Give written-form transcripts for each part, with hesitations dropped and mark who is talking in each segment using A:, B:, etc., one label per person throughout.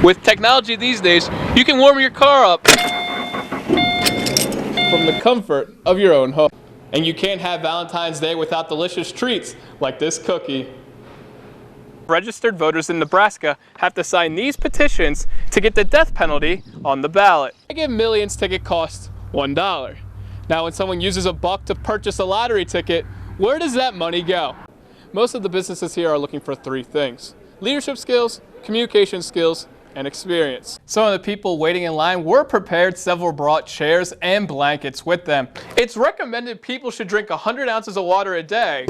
A: With technology these days, you can warm your car up from the comfort of your own home. And you can't have Valentine's Day without delicious treats like this cookie. Registered voters in Nebraska have to sign these petitions to get the death penalty on the ballot. I give millions ticket costs $1. Now when someone uses $1 to purchase a lottery ticket, where does that money go? Most of the businesses here are looking for 3 things: leadership skills, communication skills, and experience. Some of the people waiting in line were prepared. Several brought chairs and blankets with them. It's recommended people should drink 100 ounces of water a day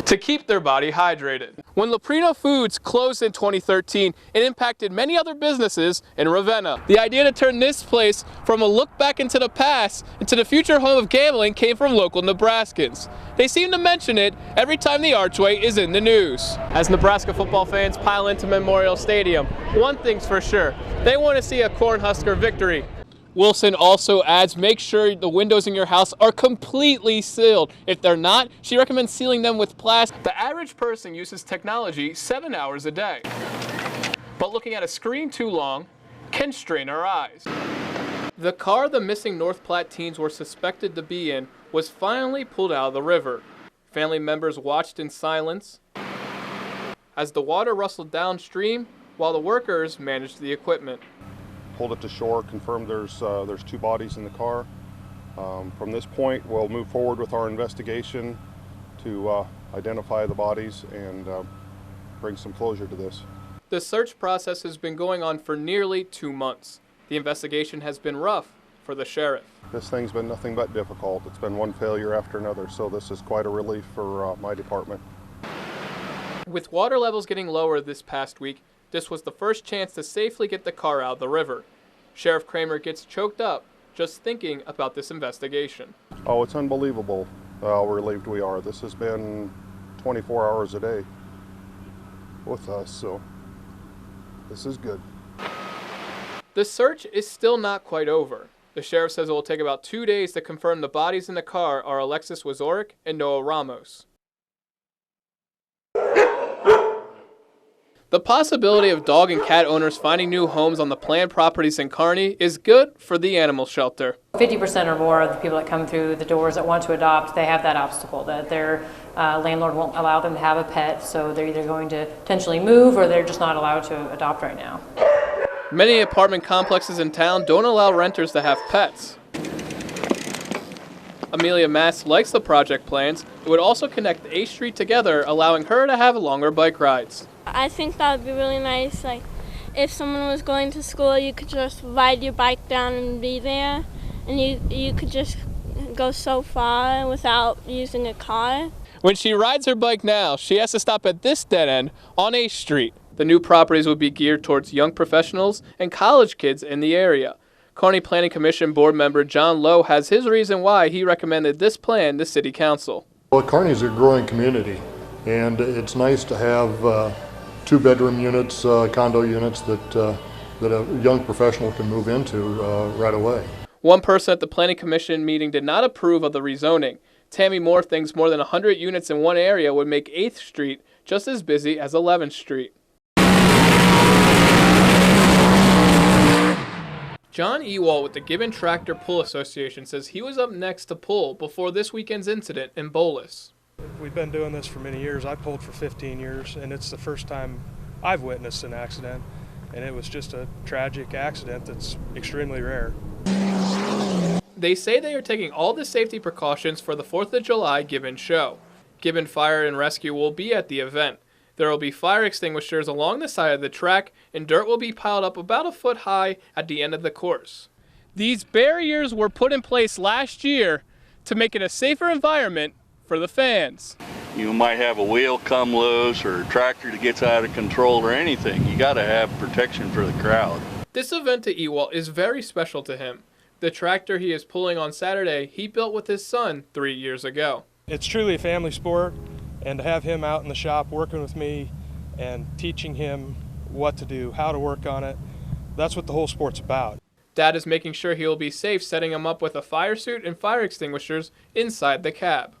A: to keep their body hydrated. When Leprino Foods closed in 2013, it impacted many other businesses in Ravenna. The idea to turn this place from a look back into the past into the future home of gambling came from local Nebraskans. They seem to mention it every time the Archway is in the news. As Nebraska football fans pile into Memorial Stadium, one thing's for sure: they want to see a Cornhusker victory. Wilson also adds, make sure the windows in your house are completely sealed. If they're not, she recommends sealing them with plastic. The average person uses technology 7 hours a day. But looking at a screen too long can strain our eyes. The car the missing North Platte teens were suspected to be in was finally pulled out of the river. Family members watched in silence as the water rustled downstream while the workers managed the equipment.
B: Pulled it to shore, confirmed there's 2 bodies in the car. From this point, we'll move forward with our investigation to identify the bodies and bring some closure to this.
A: The search process has been going on for nearly 2 months. The investigation has been rough for the sheriff.
B: This thing's been nothing but difficult. It's been one failure after another, so this is quite a relief for my department.
A: With water levels getting lower this past week, this was the first chance to safely get the car out of the river. Sheriff Kramer gets choked up just thinking about this investigation.
B: Oh, it's unbelievable how relieved we are. This has been 24 hours a day with us, so this is good.
A: The search is still not quite over. The sheriff says it will take about 2 days to confirm the bodies in the car are Alexis Wazorek and Noah Ramos. The possibility of dog and cat owners finding new homes on the planned properties in Kearney is good for the animal shelter.
C: 50% or more of the people that come through the doors that want to adopt, they have that obstacle that their landlord won't allow them to have a pet, so they're either going to potentially move or they're just not allowed to adopt right now.
A: Many apartment complexes in town don't allow renters to have pets. Amelia Mass likes the project plans. It would also connect A Street together, allowing her to have longer bike rides.
D: I think that would be really nice. Like, if someone was going to school, you could just ride your bike down and be there, and you could just go so far without using a car.
A: When she rides her bike now, she has to stop at this dead end on A Street. The new properties would be geared towards young professionals and college kids in the area. Kearney Planning Commission board member John Lowe has his reason why he recommended this plan to City Council.
E: Well, Kearney's a growing community, and it's nice to have 2-bedroom units, condo units that a young professional can move into right away.
A: One person at the Planning Commission meeting did not approve of the rezoning. Tammy Moore thinks more than 100 units in one area would make 8th Street just as busy as 11th Street. John Ewald with the Gibbon Tractor Pull Association says he was up next to pull before this weekend's incident in Bolus.
F: We've been doing this for many years. I pulled for 15 years, and it's the first time I've witnessed an accident, and it was just a tragic accident that's extremely rare.
A: They say they are taking all the safety precautions for the 4th of July Gibbon show. Gibbon Fire and Rescue will be at the event. There will be fire extinguishers along the side of the track, and dirt will be piled up about a foot high at the end of the course. These barriers were put in place last year to make it a safer environment for the fans.
G: You might have a wheel come loose or a tractor that gets out of control or anything. You got to have protection for the crowd.
A: This event to Ewald is very special to him. The tractor he is pulling on Saturday, he built with his son 3 years ago.
F: It's truly a family sport, and to have him out in the shop working with me and teaching him what to do, how to work on it, that's what the whole sport's about.
A: Dad is making sure he will be safe, setting him up with a fire suit and fire extinguishers inside the cab.